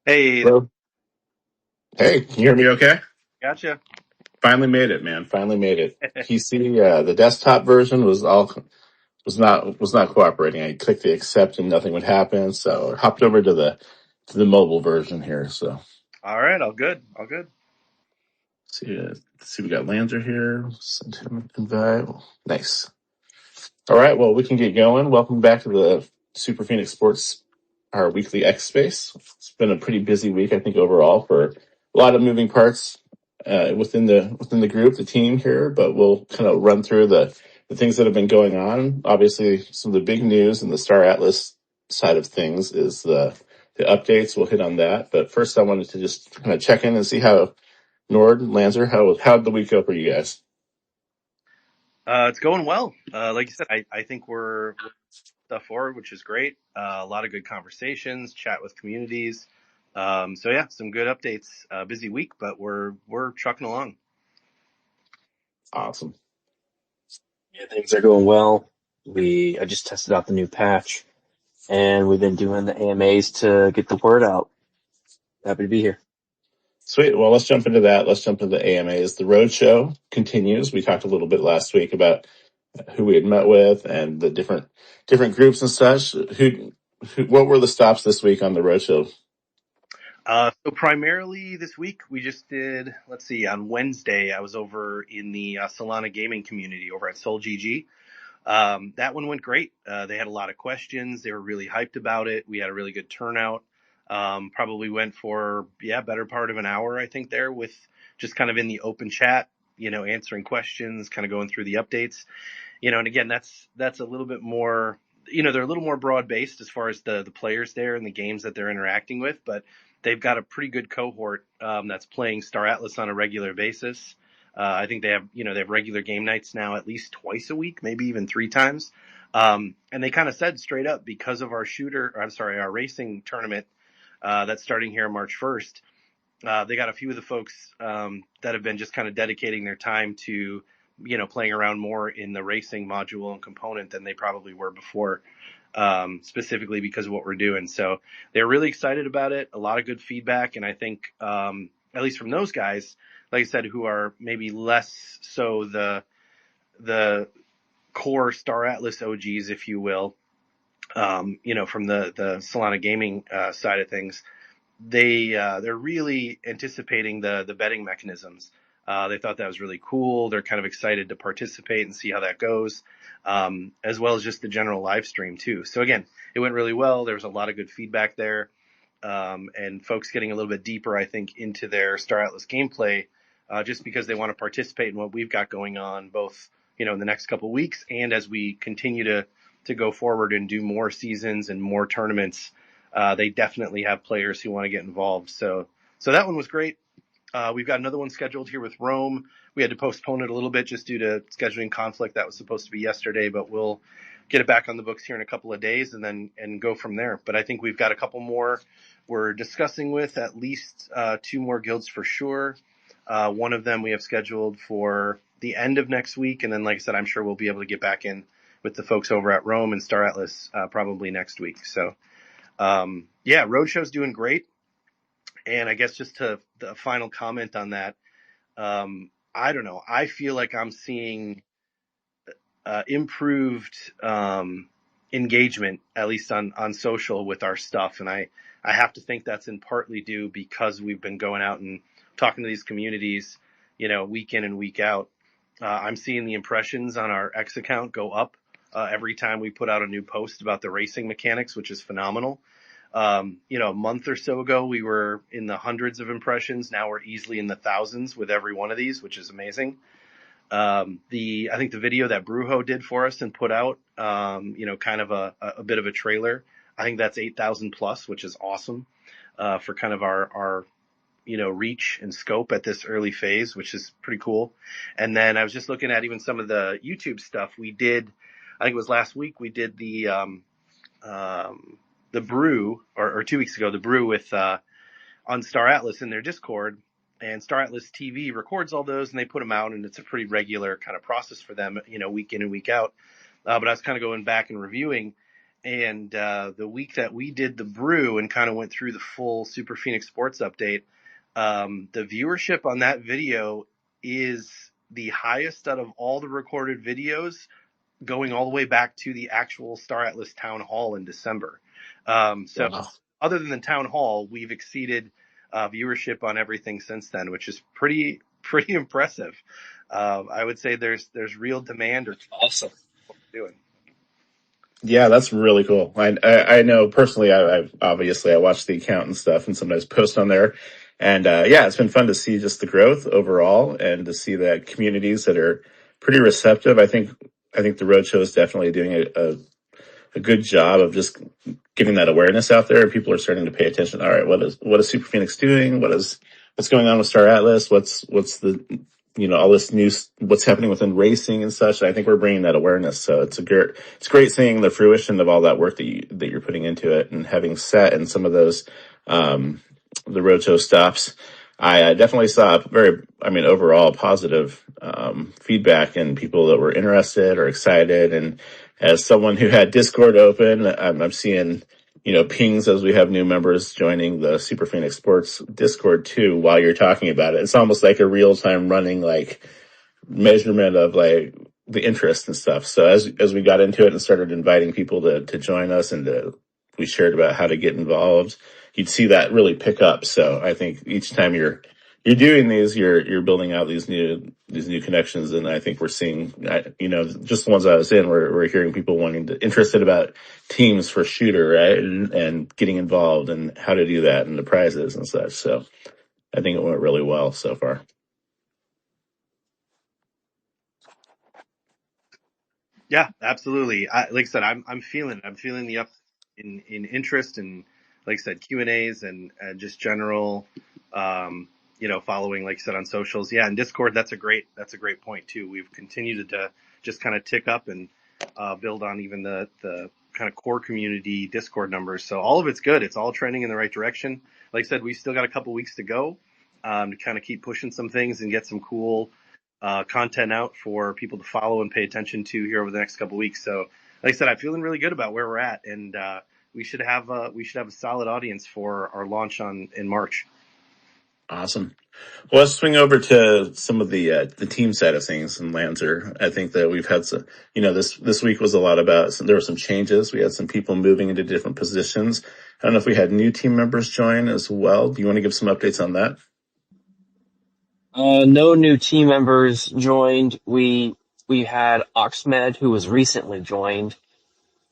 Hey, Hello. Hey, can you hear me okay? gotcha. Finally made it, man. Finally made it. PC, the desktop version was not cooperating. I clicked the accept and nothing would happen, so I hopped over to the mobile version here. So All right, all good, all good. see, we got Lancer here. Send him an invite. Nice. All right, well, we can get going. Welcome back to the Super Phoenix Sports, our weekly X Space. It's been a pretty busy week, I think, overall for a lot of moving parts within the group, the team here. But we'll kind of run through the things that have been going on. Obviously, some of the big news in the Star Atlas side of things is the updates. We'll hit on that. But first, I wanted to just kind of check in and see how Nord and Lancer, how'd the week go for you guys? It's going well. Like you said, I think we're stuff forward, which is great. A lot of good conversations, chat with communities. So yeah, some good updates. Busy week, but we're trucking along. Awesome. Yeah, things are going well. I just tested out the new patch, and we've been doing the AMAs to get the word out. Happy to be here. Sweet. Well, let's jump into that. Let's jump into the AMAs. The road show continues. We talked a little bit last week about who we had met with and the different groups and such. What were the stops this week on the road show? So primarily this week we just did. Let's see. On Wednesday, I was over in the Solana gaming community over at Soul GG. That one went great. They had a lot of questions. They were really hyped about it. We had a really good turnout. Probably went for, better part of an hour, I think, there with just kind of in the open chat, answering questions, kind of going through the updates, and again, that's a little bit more, they're a little more broad based as far as the players there and the games that they're interacting with, but they've got a pretty good cohort that's playing Star Atlas on a regular basis. I think they have regular game nights now at least twice a week, maybe even three times. And they kind of said straight up, because of our racing tournament that's starting here March 1st, they got a few of the folks that have been just kind of dedicating their time to, playing around more in the racing module and component than they probably were before, specifically because of what we're doing. So they're really excited about it. A lot of good feedback. And I think, at least from those guys, like I said, who are maybe less so the core Star Atlas OGs, if you will, from the Solana gaming side of things, they're really anticipating the betting mechanisms. They thought that was really cool. They're kind of excited to participate and see how that goes, as well as just the general live stream too. So again, it went really well. There was a lot of good feedback there, and folks getting a little bit deeper, I think, into their Star Atlas gameplay, just because they want to participate in what we've got going on, both in the next couple of weeks and as we continue to go forward and do more seasons and more tournaments. They definitely have players who want to get involved. So that one was great. We've got another one scheduled here with Rome. We had to postpone it a little bit just due to scheduling conflict. That was supposed to be yesterday, but we'll get it back on the books here in a couple of days and go from there. But I think we've got a couple more we're discussing with, at least two more guilds for sure. One of them we have scheduled for the end of next week, and then, like I said, I'm sure we'll be able to get back in with the folks over at Rome and Star Atlas probably next week. So yeah, Roadshow's doing great. And I guess just to the final comment on that, I don't know. I feel like I'm seeing improved engagement, at least on social, with our stuff, and I have to think that's in partly due because we've been going out and talking to these communities, week in and week out. I'm seeing the impressions on our X account go up every time we put out a new post about the racing mechanics, which is phenomenal. A month or so ago, we were in the hundreds of impressions. Now we're easily in the thousands with every one of these, which is amazing. I think the video that Brujo did for us and put out, kind of a bit of a trailer. I think that's 8,000 plus, which is awesome, for kind of our reach and scope at this early phase, which is pretty cool. And then I was just looking at even some of the YouTube stuff we did. I think it was last week we did the brew, or 2 weeks ago, the brew with on Star Atlas in their Discord, and Star Atlas TV records all those and they put them out, and it's a pretty regular kind of process for them, week in and week out. But I was kind of going back and reviewing, And the week that we did the brew and kind of went through the full Super Phoenix Sports update, the viewership on that video is the highest out of all the recorded videos, going all the way back to the actual Star Atlas Town Hall in December. So Wow. other than the Town Hall, we've exceeded viewership on everything since then, which is pretty impressive. I would say there's real demand or Awesome. doing. Yeah, that's really cool. I know personally. I've obviously I watch the account and stuff, and sometimes post on there. And yeah, it's been fun to see just the growth overall, and to see that communities that are pretty receptive. I think the roadshow is definitely doing a good job of just getting that awareness out there, and people are starting to pay attention. All right, what is Super Phoenix doing? What's going on with Star Atlas? What's the all this news, what's happening within racing and such. I think we're bringing that awareness. So it's great seeing the fruition of all that work that you're putting into it, and having sat in some of those, the roadshow stops. I definitely saw overall positive, feedback, and people that were interested or excited. And as someone who had Discord open, I'm seeing, pings as we have new members joining the Super Phoenix Sports Discord too, while you're talking about it. It's almost like a real time running, like, measurement of, like, the interest and stuff. So as we got into it and started inviting people to join us, and we shared about how to get involved, you'd see that really pick up. So I think each time you're doing these, you're building out these new connections. And I think we're seeing, just the ones I was in, we're hearing people interested about teams for shooter, right? And getting involved, and how to do that, and the prizes and such. So I think it went really well so far. Yeah, absolutely. Like I said, I'm feeling the up in interest, and like I said, Q&As, and just general, following, like I said, on socials. Yeah, and Discord, that's a great point too. We've continued to just kind of tick up and build on even the kind of core community Discord numbers. So all of it's good. It's all trending in the right direction. Like I said, we still got a couple weeks to go, to kind of keep pushing some things and get some cool content out for people to follow and pay attention to here over the next couple of weeks. So, like I said, I'm feeling really good about where we're at, and we should have a solid audience for our launch in March. Awesome. Well, let's swing over to some of the team side of things in Lancer. I think that we've had some, this week was a lot about, there were some changes. We had some people moving into different positions. I don't know if we had new team members join as well. Do you want to give some updates on that? No new team members joined. We had Oxmed, who was recently joined,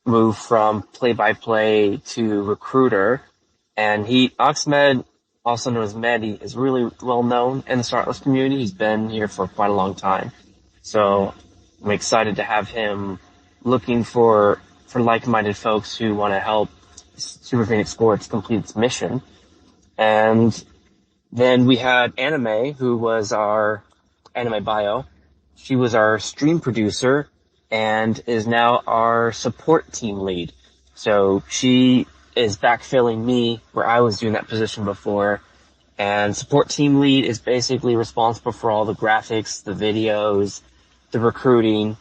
move from play-by-play to recruiter, and Oxmed, also known as Medi, is really well known in the Startless community. He's been here for quite a long time, so I'm excited to have him looking for like-minded folks who want to help Super Phoenix Sports complete its mission. And then we had Anime, who was our Anime Bio. She was our stream producer and is now our support team lead. So she is backfilling me where I was doing that position before. And support team lead is basically responsible for all the graphics, the videos, the recruiting,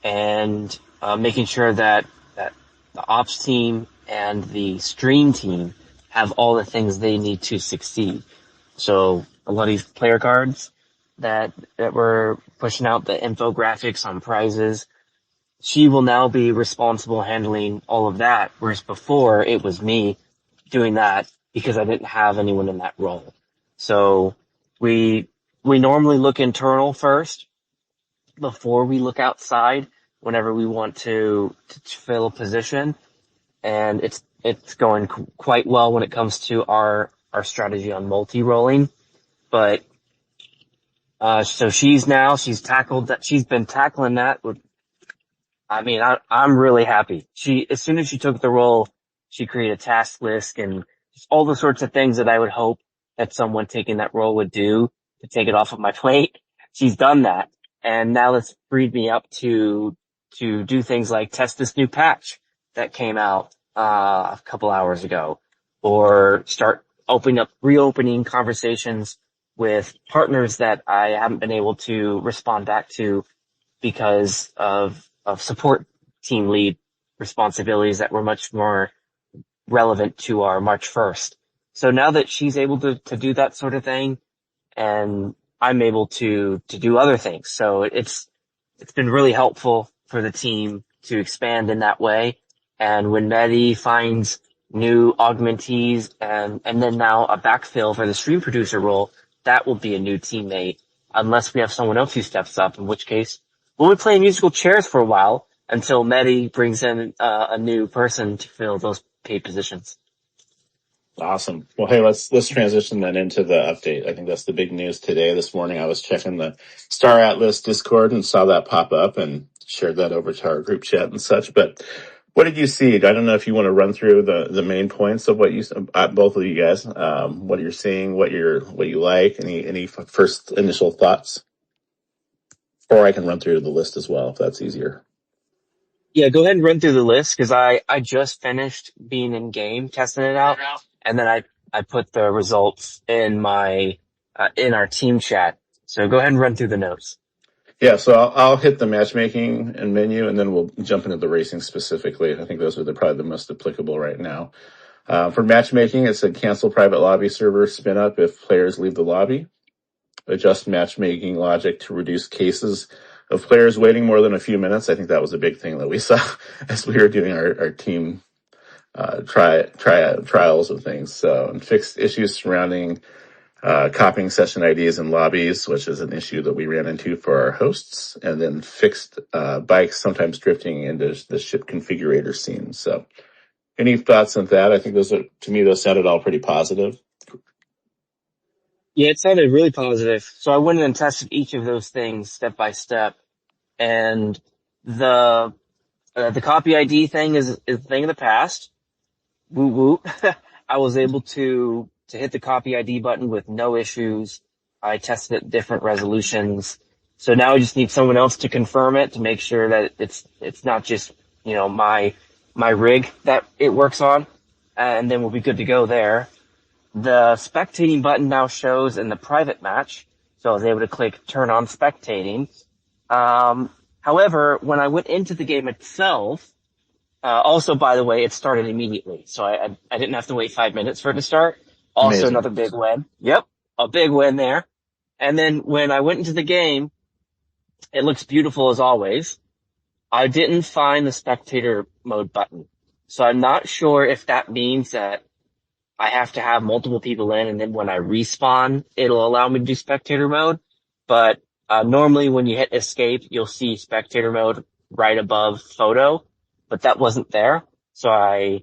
and making sure that the ops team and the stream team have all the things they need to succeed. So a lot of these player cards that we're pushing out, the infographics on prizes, she will now be responsible handling all of that, whereas before it was me doing that because I didn't have anyone in that role. So we normally look internal first before we look outside whenever we want to fill a position, and it's going quite well when it comes to our strategy on multi-rolling. But so she's tackled that. She's been tackling that with, I'm really happy. As soon as she took the role, she created a task list and just all the sorts of things that I would hope that someone taking that role would do to take it off of my plate. She's done that. And now it's freed me up to do things like test this new patch that came out, a couple hours ago, or start reopening conversations with partners that I haven't been able to respond back to because of support team lead responsibilities that were much more relevant to our March 1st. So now that she's able to do that sort of thing, and I'm able to do other things. So it's been really helpful for the team to expand in that way. And when Medi finds new augmentees and then now a backfill for the stream producer role, that will be a new teammate unless we have someone else who steps up, in which case we'll be playing musical chairs for a while until Medi brings in a new person to fill those paid positions. Awesome. Well, hey, let's transition then into the update. I think that's the big news today. This morning, I was checking the Star Atlas Discord and saw that pop up and shared that over to our group chat and such. But what did you see? I don't know if you want to run through the main points of what you both of you guys, what you're seeing, what you like, any first initial thoughts, or I can run through the list as well if that's easier. Yeah, go ahead and run through the list because I just finished being in game testing it out, and then I put the results in my in our team chat. So go ahead and run through the notes. Yeah, so I'll hit the matchmaking and menu, and then we'll jump into the racing specifically. I think those are probably the most applicable right now. For matchmaking, it said cancel private lobby server spin up if players leave the lobby. Adjust matchmaking logic to reduce cases of players waiting more than a few minutes. I think that was a big thing that we saw as we were doing our team trials of things. So, and fixed issues surrounding copying session IDs in lobbies, which is an issue that we ran into for our hosts, and then fixed bikes sometimes drifting into the ship configurator scene. So, any thoughts on that? I think those sounded all pretty positive. Yeah, it sounded really positive. So I went in and tested each of those things step by step, and the copy ID thing is a thing of the past. Woo woo. I was able to hit the copy ID button with no issues. I tested at different resolutions. So now I just need someone else to confirm it to make sure that it's not just, my rig that it works on. And then we'll be good to go there. The spectating button now shows in the private match. So I was able to click turn on spectating. However, when I went into the game itself, also, by the way, it started immediately, so I didn't have to wait 5 minutes for it to start. Also, Amazing. another big win. Yep, a big win there. And then when I went into the game, it looks beautiful as always. I didn't find the spectator mode button, so I'm not sure if that means that I have to have multiple people in, and then when I respawn, it'll allow me to do spectator mode. But normally, when you hit escape, you'll see spectator mode right above photo, but that wasn't there. So I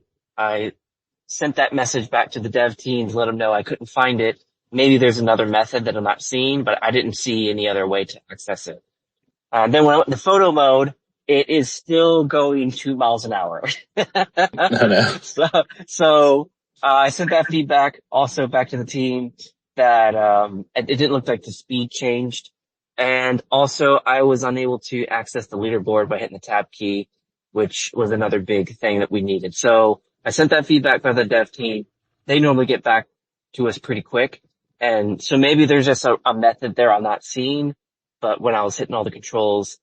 sent that message back to the dev team to let them know I couldn't find it. Maybe there's another method that I'm not seeing, but I didn't see any other way to access it. Then when I went into photo mode, it is still going 2 miles an hour. No, no. So I sent that feedback also back to the team that it didn't look like the speed changed. And also I was unable to access the leaderboard by hitting the tab key, which was another big thing that we needed. So I sent that feedback by the dev team. They normally get back to us pretty quick. And so maybe there's just a method there I'm not seeing. But when I was hitting all the controls,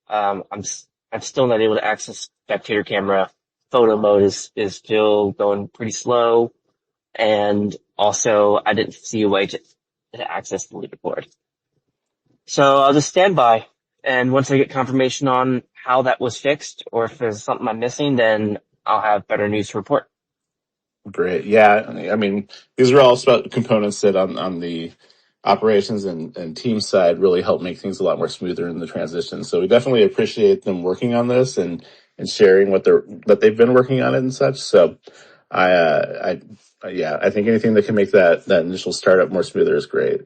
I'm still not able to access spectator camera. Photo mode is still going pretty slow. And also I didn't see a way to access the leaderboard. So I'll just stand by. And once I get confirmation on how that was fixed or if there's something I'm missing, then I'll have better news to report. Great. Yeah. I mean, these are all components that on the operations and team side really help make things a lot more smoother in the transition. So we definitely appreciate them working on this and sharing what they've been working on it and such. So I think anything that can make that initial startup more smoother is great.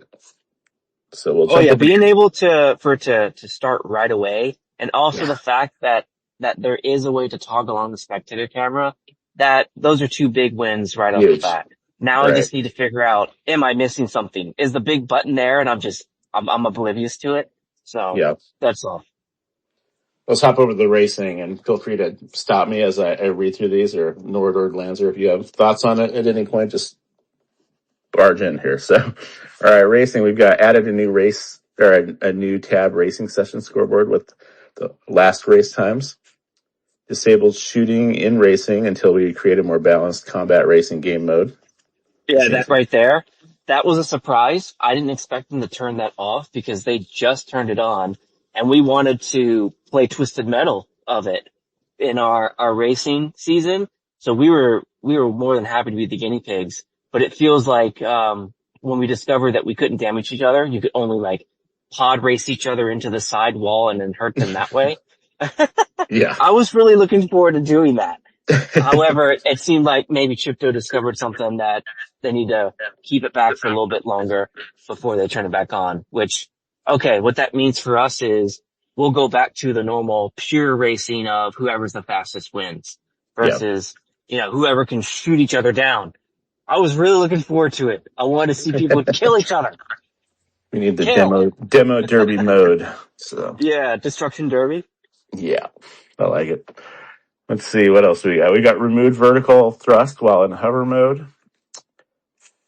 So we'll Oh jump yeah, over. being able for it to start right away, and also the fact that there is a way to toggle on the spectator camera, that those are two big wins right off the Huge. bat. Now I Right. just need to figure out, am I missing something? Is the big button there and I'm oblivious to it? So Yeah. that's all. Let's hop over to the racing and feel free to stop me as I read through these, or Nord or Lanzer, if you have thoughts on it at any point, just barge in here. So, all right, racing. We've got added a new race or a new tab racing session scoreboard with the last race times. disabled shooting in racing until we create a more balanced combat racing game mode. Yeah, that right there. That was a surprise. I didn't expect them to turn that off because they just turned it on and we wanted to play Twisted Metal of it in our racing season. So we were more than happy to be the guinea pigs, but it feels like, when we discovered that we couldn't damage each other, you could only like pod race each other into the side wall and then hurt them that way. Yeah. I was really looking forward to doing that. However, it seemed like maybe Chipto discovered something that they need to keep it back for a little bit longer before they turn it back on, which, okay, what that means for us is we'll go back to the normal pure racing of whoever's the fastest wins Yeah. versus, whoever can shoot each other down. I was really looking forward to it. I wanted to see people kill each other. We need the Kill. demo derby mode. So Yeah, Destruction Derby. yeah, I like it. Let's see what else we got. We got removed vertical thrust while in hover mode.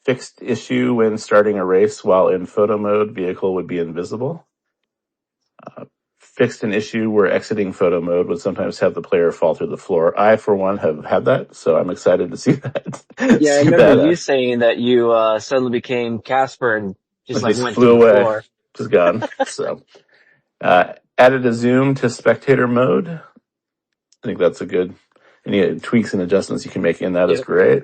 Fixed issue when starting a race while in photo mode, vehicle would be invisible. Fixed an issue where exiting photo mode would sometimes have the player fall through the floor. I, for one, have had that, so I'm excited to see that. Yeah, I remember you saying that you suddenly became Casper and just like just went flew to the away, floor. just gone. So, added a zoom to spectator mode. I think that's a good. Any tweaks and adjustments you can make in that is great.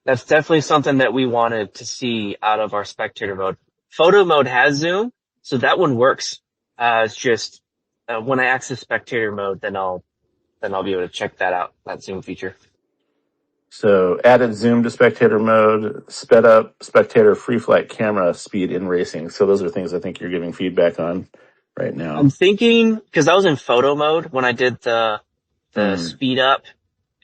That's definitely something that we wanted to see out of our spectator mode. Photo mode has zoom, so that one works. It's just when I access spectator mode, then I'll be able to check that out, that zoom feature. So added zoom to spectator mode, sped up spectator free flight camera speed in racing. So those are things I think you're giving feedback on right now. I'm thinking, because I was in photo mode when I did the speed up,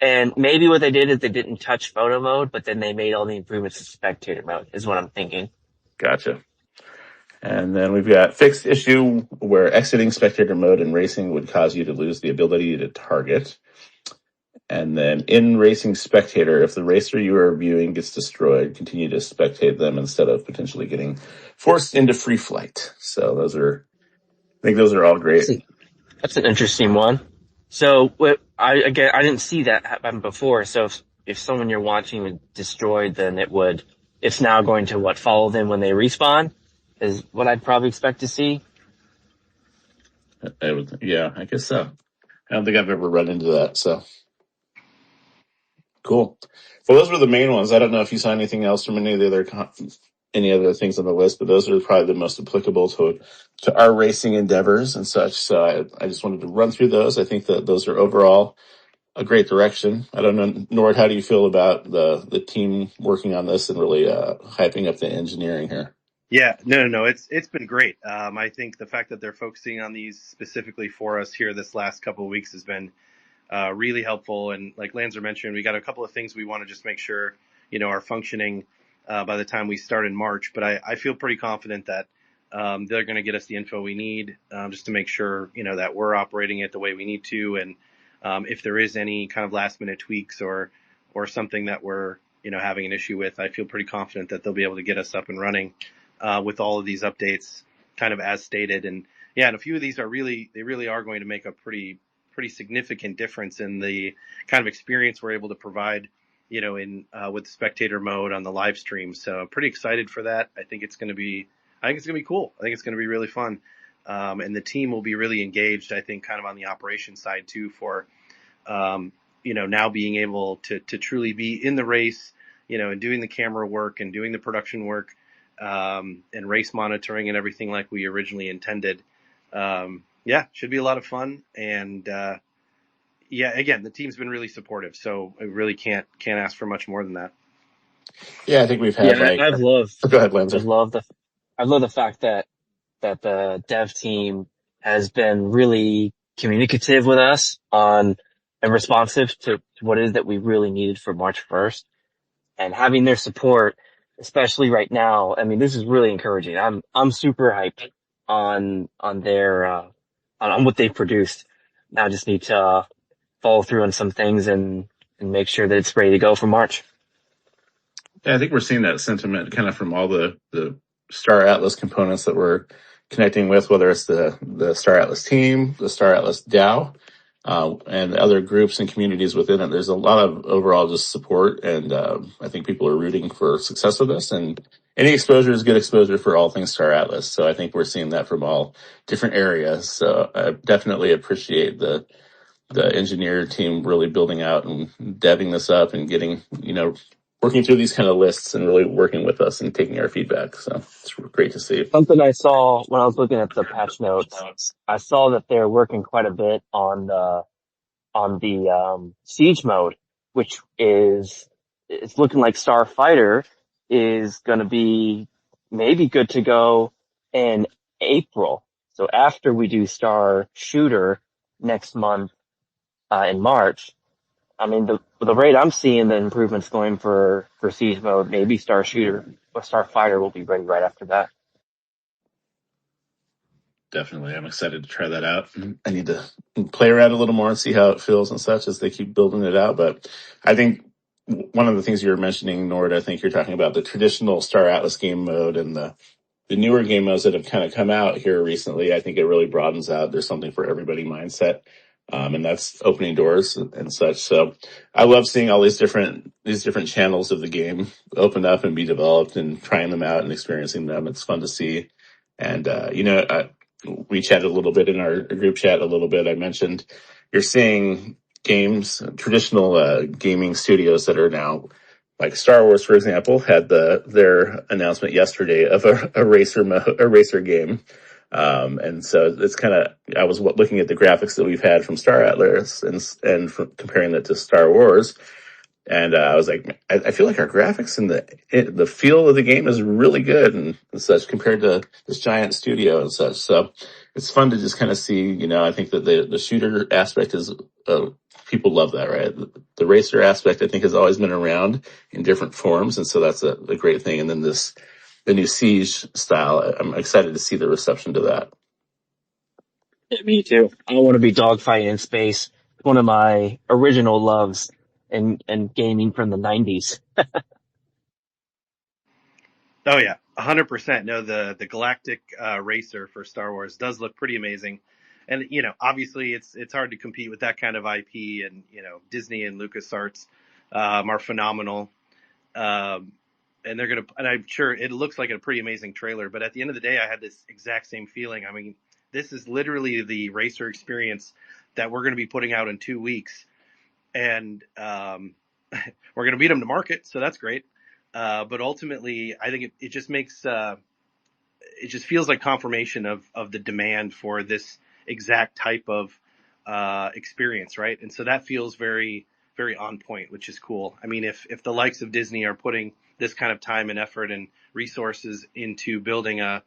and maybe what they did is they didn't touch photo mode, but then they made all the improvements to spectator mode, is what I'm thinking. Gotcha. And then we've got fixed issue where exiting spectator mode in racing would cause you to lose the ability to target. And then in racing spectator, if the racer you are viewing gets destroyed, continue to spectate them instead of potentially getting forced into free flight. So I think those are all great. That's an interesting one. So I didn't see that happen before. So if someone you're watching was destroyed, then it's now going to follow them when they respawn is what I'd probably expect to see. Yeah, I guess so. I don't think I've ever run into that. So cool. Well, those were the main ones. I don't know if you saw anything else from any other things on the list, but those are probably the most applicable to our racing endeavors and such. So I just wanted to run through those. I think that those are overall a great direction. I don't know, Nord, how do you feel about the team working on this and really hyping up the engineering here? Yeah, no, it's been great. I think the fact that they're focusing on these specifically for us here this last couple of weeks has been really helpful. And like Lanzer mentioned, we got a couple of things we want to just make sure, are functioning by the time we start in March. But I feel pretty confident that they're going to get us the info we need just to make sure, that we're operating it the way we need to. And if there is any kind of last minute tweaks or something that we're, having an issue with, I feel pretty confident that they'll be able to get us up and running with all of these updates kind of as stated. And yeah, and a few of these they really are going to make a pretty significant difference in the kind of experience we're able to provide, in with spectator mode on the live stream. So I'm pretty excited for that. I think it's going to be cool. I think it's going to be really fun. And the team will be really engaged, I think, kind of on the operation side too for, now being able to truly be in the race, and doing the camera work and doing the production work, and race monitoring and everything like we originally intended. Should be a lot of fun. And, again, the team's been really supportive, so I really can't ask for much more than that. Yeah, I think we've had I've loved. Go ahead, Lancer. I love the fact that the dev team has been really communicative with us and responsive to what it is that we really needed for March 1st, and having their support, especially right now. I mean, this is really encouraging. I'm super hyped on their on what they've produced. Now I just need to follow through on some things and make sure that it's ready to go for March. Yeah, I think we're seeing that sentiment kind of from all the Star Atlas components that we're connecting with, whether it's the Star Atlas team, the Star Atlas DAO, and other groups and communities within it. There's a lot of overall just support, and I think people are rooting for success with this. And any exposure is good exposure for all things Star Atlas. So I think we're seeing that from all different areas. So I definitely appreciate the engineer team really building out and deving this up and getting, working through these kind of lists and really working with us and taking our feedback. So it's great to see. Something I saw when I was looking at the patch notes, I saw that they're working quite a bit on the siege mode, which is it's looking like Starfighter is going to be maybe good to go in April. So after we do Star Shooter next month in March, I mean the rate I'm seeing the improvements going for siege mode, maybe Star Shooter or Starfighter will be ready right after that. Definitely. I'm excited to try that out. I need to play around a little more and see how it feels and such as they keep building it out. But I think one of the things you were mentioning, Nord, I think you're talking about the traditional Star Atlas game mode and the newer game modes that have kind of come out here recently. I think it really broadens out. There's something for everybody mindset. And that's opening doors and such. So I love seeing all these different channels of the game open up and be developed and trying them out and experiencing them. It's fun to see. And, we chatted a little bit in our group chat a little bit. I mentioned you're seeing games, traditional gaming studios that are now like Star Wars, for example, had their announcement yesterday of a racer game. And so it's kind of, I was looking at the graphics that we've had from Star Atlas and comparing that to Star Wars. And I was like, I feel like our graphics and the feel of the game is really good and such compared to this giant studio and such. So it's fun to just kind of see, I think that the shooter aspect is, people love that, right? The racer aspect, I think, has always been around in different forms. And so that's a great thing. And then the new Siege style, I'm excited to see the reception to that. Yeah, me too. I want to be dogfighting in space. One of my original loves in gaming from the 90s. Oh yeah, 100%. No, the Galactic Racer for Star Wars does look pretty amazing, and obviously it's hard to compete with that kind of IP, and Disney and LucasArts are phenomenal, and and I'm sure it looks like a pretty amazing trailer. But at the end of the day, I had this exact same feeling. I mean, this is literally the racer experience that we're going to be putting out in 2 weeks, and we're going to beat them to market, so that's great. But ultimately, I think it just makes it just feels like confirmation of the demand for this exact type of experience, right? And so that feels very very on point, which is cool. I mean, if the likes of Disney are putting this kind of time and effort and resources into building a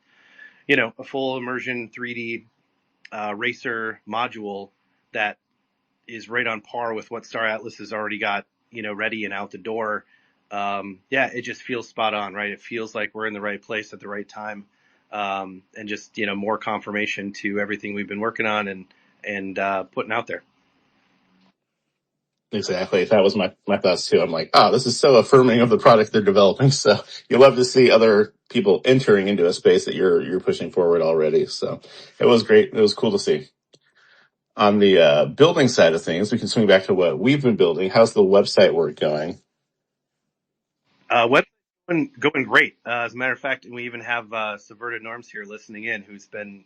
full immersion 3D racer module that is right on par with what Star Atlas has already got, ready and out the door. Yeah, it just feels spot on, right? It feels like we're in the right place at the right time. And just, more confirmation to everything we've been working on and putting out there. Exactly. That was my thoughts too. I'm like, this is so affirming of the product they're developing. So you love to see other people entering into a space that you're pushing forward already. So it was great. It was cool to see. On the building side of things, we can swing back to what we've been building. How's the website work going? Web going great. As a matter of fact, we even have Subverted Norms here listening in, who's been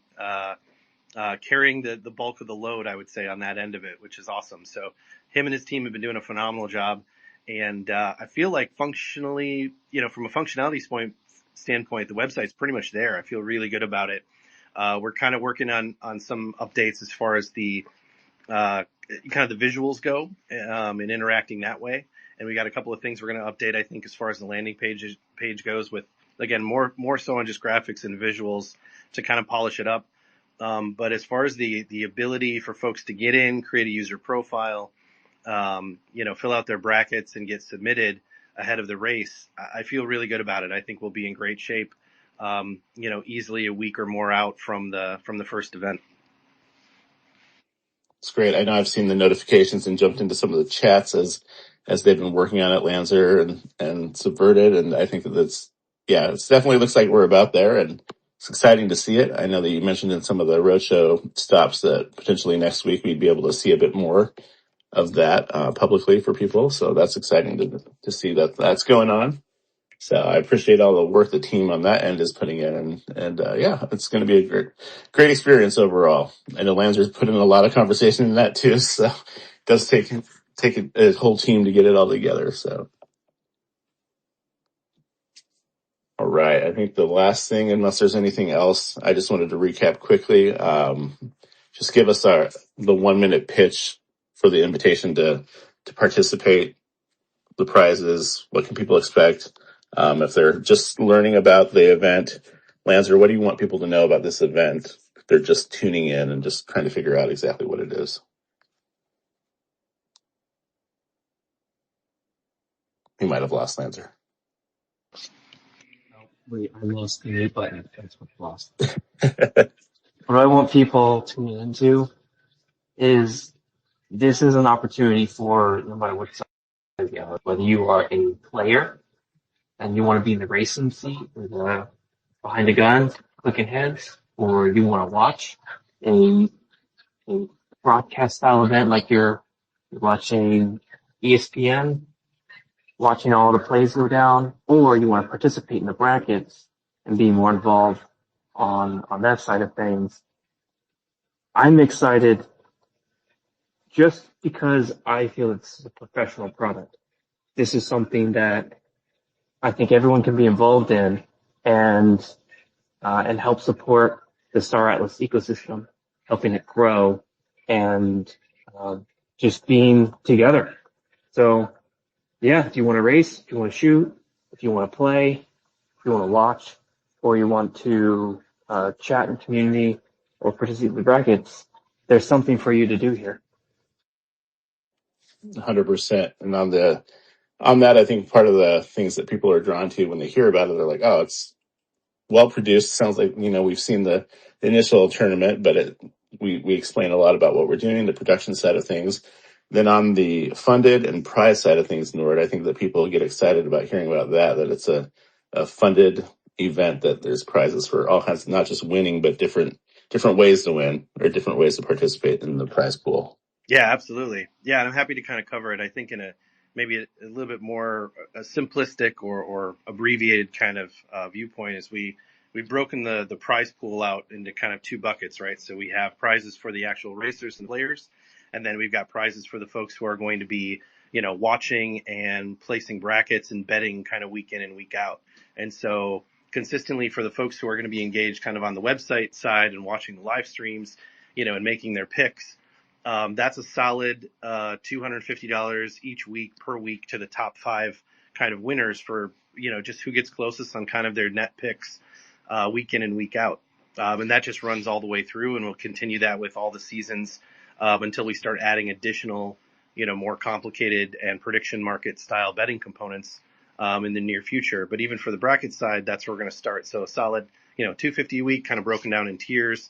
carrying the bulk of the load, I would say, on that end of it, which is awesome. So him and his team have been doing a phenomenal job. And I feel like functionally, from a functionality standpoint, the website's pretty much there. I feel really good about it. We're kind of working on some updates as far as the kind of the visuals go, and interacting that way. And we got a couple of things we're going to update, I think, as far as the landing page goes, with again more so on just graphics and visuals to kind of polish it up. But as far as the ability for folks to get in, create a user profile, fill out their brackets and get submitted ahead of the race, I feel really good about it. I think we'll be in great shape, easily a week or more out from the first event. It's great. I know I've seen the notifications and jumped into some of the chats as they've been working on it, Lancer and Subverted. And I think it's definitely looks like we're about there. And it's exciting to see it. I know that you mentioned in some of the roadshow stops that potentially next week we'd be able to see a bit more of that publicly for people. So that's exciting to see that that's going on. So I appreciate all the work the team on that end is putting in, and yeah, it's going to be a great experience overall. I know Lanzer's put in a lot of conversation in that too, so it does take a whole team to get it all together. So, all right, I think the last thing, unless there's anything else, I just wanted to recap quickly. Just give us the 1 minute pitch for the invitation to participate, the prizes, what can people expect if they're just learning about the event. Lancer, what do you want people to know about this event if they're just tuning in and just trying to figure out exactly what it is? We might have lost Lancer. Oh, wait, I lost the mute button. That's what I lost. What I want people to tune into is this is an opportunity for no matter what side you are, whether you are a player and you want to be in the racing seat or the behind the gun clicking heads, or you want to watch a, a broadcast style event like you're watching ESPN, watching all the plays go down, or you want to participate in the brackets and be more involved on that side of things. I'm excited just because I feel it's a professional product. This is something that I think everyone can be involved in and help support the Star Atlas ecosystem, helping it grow and uh, just being together. So yeah, if you want to race, if you want to shoot, if you want to play, if you want to watch, or you want to chat in community or participate in the brackets, there's something for you to do here. 100%. And on that, I think part of the things that people are drawn to when they hear about it, they're like, oh, it's well produced. Sounds like, we've seen the initial tournament, but we explain a lot about what we're doing, the production side of things. Then on the funded and prize side of things, Nord, I think that people get excited about hearing about that it's a funded event, that there's prizes for all kinds, not just winning, but different ways to win or different ways to participate in the prize pool. Yeah, absolutely. Yeah, and I'm happy to kind of cover it. I think in a maybe a little bit more simplistic or abbreviated kind of viewpoint is we've broken the prize pool out into kind of two buckets, right? So we have prizes for the actual racers and players, and then we've got prizes for the folks who are going to be watching and placing brackets and betting kind of week in and week out. And so consistently for the folks who are going to be engaged kind of on the website side and watching the live streams, and making their picks. That's a solid $250 each week per week to the top five kind of winners for just who gets closest on kind of their net picks week in and week out. And that just runs all the way through, and we'll continue that with all the seasons until we start adding additional, more complicated and prediction market style betting components in the near future. But even for the bracket side, that's where we're going to start. So a solid, $250 a week, kind of broken down in tiers.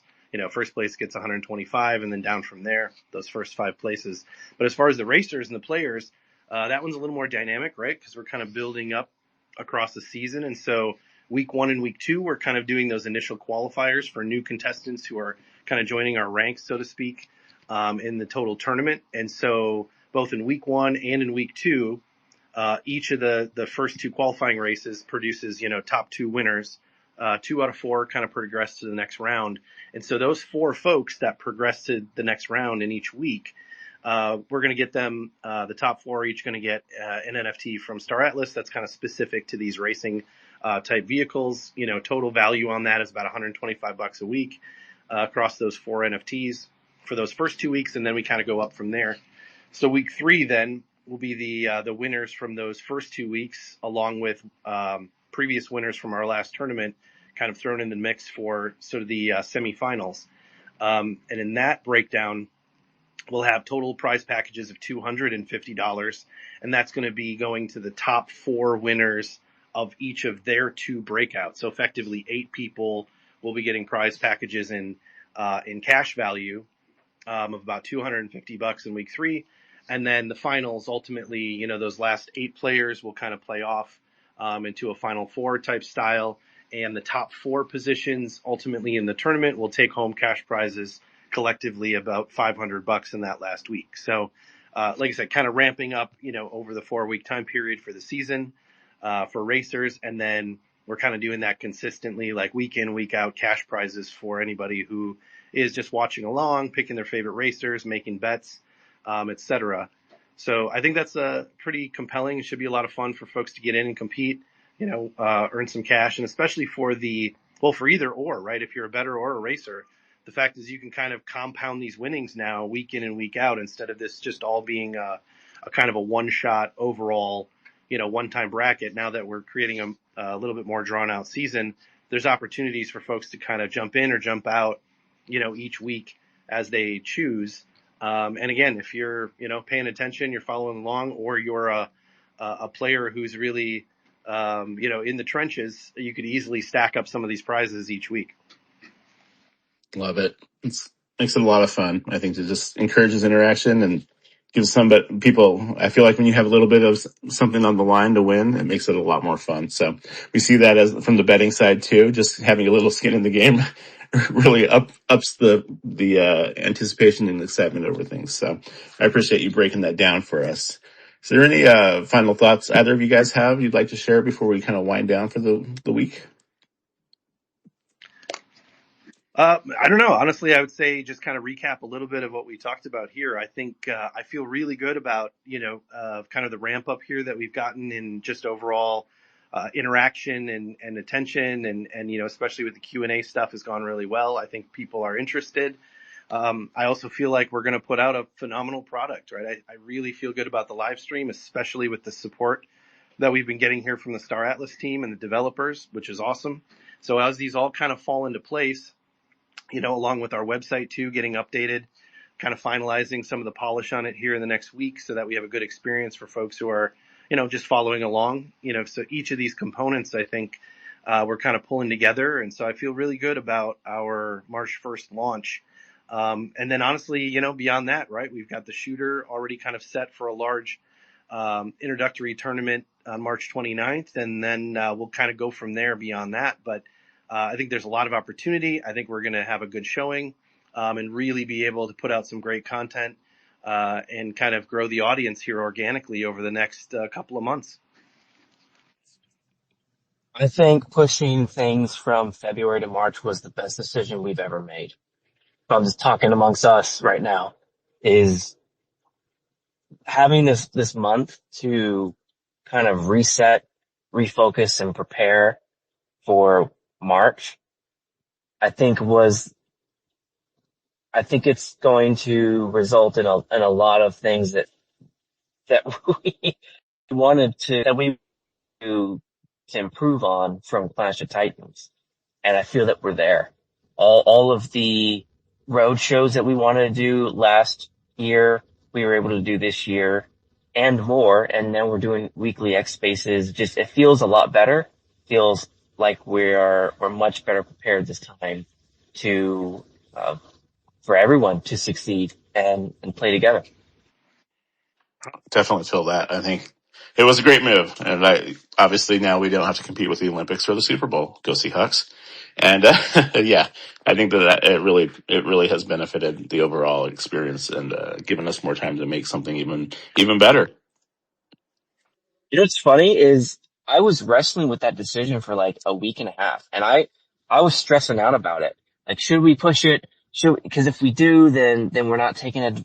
First place gets 125 and then down from there, those first five places. But as far as the racers and the players, that one's a little more dynamic, right? Because we're kind of building up across the season. And so week 1 and week 2, we're kind of doing those initial qualifiers for new contestants who are kind of joining our ranks, so to speak, in the total tournament. And so both in week 1 and in week 2, each of the first two qualifying races produces, top two winners. 2 out of 4 kind of progress to the next round. And so those 4 folks that progress to the next round in each week, we're going to get them, the top 4 are each going to get an NFT from Star Atlas that's kind of specific to these racing type vehicles. Total value on that is about $125 a week across those 4 NFTs for those first 2 weeks, and then we kind of go up from there. So week 3 then will be the winners from those first 2 weeks, along with previous winners from our last tournament, kind of thrown in the mix for sort of the semifinals. And in that breakdown, we'll have total prize packages of $250, and that's going to be going to the top 4 winners of each of their 2 breakouts. So effectively, 8 people will be getting prize packages in cash value of about $250 in week 3. And then the finals, ultimately, those last 8 players will kind of play off into a Final Four type style. and the top 4 positions ultimately in the tournament will take home cash prizes, collectively about $500 in that last week. So, like I said, kind of ramping up, over the 4 week time period for the season, for racers. And then we're kind of doing that consistently, like week in, week out, cash prizes for anybody who is just watching along, picking their favorite racers, making bets, etc. So I think that's pretty compelling. It should be a lot of fun for folks to get in and compete, earn some cash, and especially for for either or, right? If you're a bettor or a racer, the fact is you can kind of compound these winnings now week in and week out, instead of this just all being a kind of a one shot overall, one time bracket. Now that we're creating a little bit more drawn out season, there's opportunities for folks to kind of jump in or jump out, each week as they choose. And again, if you're, paying attention, you're following along, or you're a player who's really, in the trenches, you could easily stack up some of these prizes each week. Love it. Makes it a lot of fun. I think it just encourages interaction and gives some people, I feel like when you have a little bit of something on the line to win, it makes it a lot more fun. So we see that as from the betting side too, just having a little skin in the game really ups the anticipation and excitement over things. So I appreciate you breaking that down for us. Is there any final thoughts either of you guys have you'd like to share before we kind of wind down for the week? I don't know. Honestly, I would say just kind of recap a little bit of what we talked about here. I think I feel really good about, kind of the ramp up here that we've gotten in just overall interaction and attention, and especially with the Q&A stuff has gone really well. I think people are interested. I also feel like we're going to put out a phenomenal product, right? I really feel good about the live stream, especially with the support that we've been getting here from the Star Atlas team and the developers, which is awesome. So as these all kind of fall into place, along with our website too, getting updated, kind of finalizing some of the polish on it here in the next week so that we have a good experience for folks who are, just following along, so each of these components, I think, we're kind of pulling together. And so I feel really good about our March 1st launch. And then honestly, beyond that, right, we've got the shooter already kind of set for a large introductory tournament on March 29th. And then we'll kind of go from there beyond that. But I think there's a lot of opportunity. I think we're going to have a good showing and really be able to put out some great content and kind of grow the audience here organically over the next couple of months. I think pushing things from February to March was the best decision we've ever made. So I'm just talking amongst us right now, is having this month to kind of reset, refocus, and prepare for March. I think it's going to result in a lot of things that we that we to improve on from Clash of Titans. And I feel that we're there. All of the road shows that we wanted to do last year, we were able to do this year and more. And now we're doing weekly X Spaces. Just, it feels a lot better. Feels like we're much better prepared this time to, for everyone to succeed and play together. Definitely feel that. I think it was a great move, and obviously now we don't have to compete with the Olympics or the Super Bowl. Go Seahawks! And yeah, I think that it really has benefited the overall experience and given us more time to make something even better. You know what's funny is I was wrestling with that decision for like a week and a half, and I was stressing out about it. Like, should we push it? Because if we do, then we're not taking it,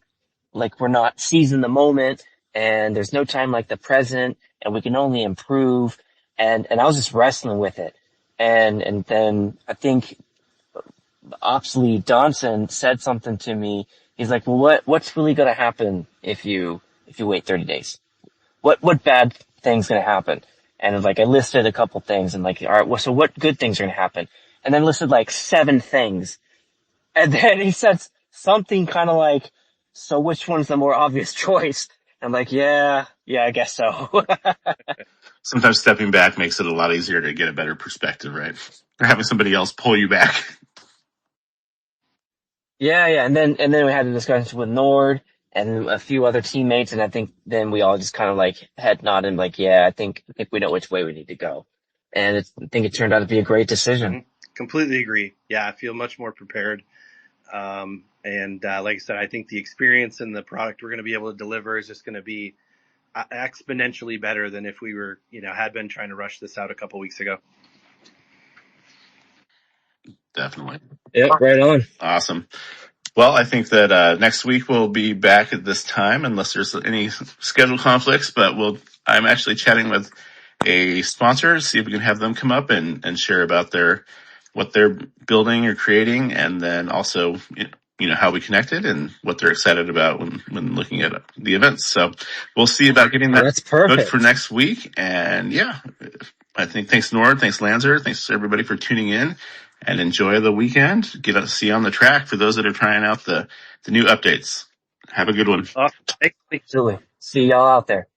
like we're not seizing the moment, and there's no time like the present, and we can only improve. And I was just wrestling with it. And then I think Oxley Johnson said something to me. He's like, well, what's really going to happen if you wait 30 days? What bad thing's going to happen? And like, I listed a couple things and like, all right, well, so what good things are going to happen? And then listed like 7 things. And then he said something kind of like, so which one's the more obvious choice? I'm like, yeah, I guess so. Sometimes stepping back makes it a lot easier to get a better perspective, right? Or having somebody else pull you back. Yeah. And then we had a discussion with Nord and a few other teammates. And I think then we all just kind of like head nodded like, yeah, I think we know which way we need to go. and I think it turned out to be a great decision. Completely agree. Yeah, I feel much more prepared. And like I said, I think the experience and the product we're going to be able to deliver is just going to be exponentially better than if we were, had been trying to rush this out a couple weeks ago. Definitely. Yep, right on. Awesome. Well, I think that next week we'll be back at this time, unless there's any schedule conflicts. But I'm actually chatting with a sponsor to see if we can have them come up and share about what they're building or creating, and then also how we connected and what they're excited about when looking at the events. So we'll see about getting that That's booked perfect. for next week. And yeah, I think thanks Nord, thanks Lanzer, thanks everybody for tuning in. And enjoy the weekend. Get to see you on the track for those that are trying out the new updates. Have a good one. Awesome. Thanks. Absolutely. See y'all out there.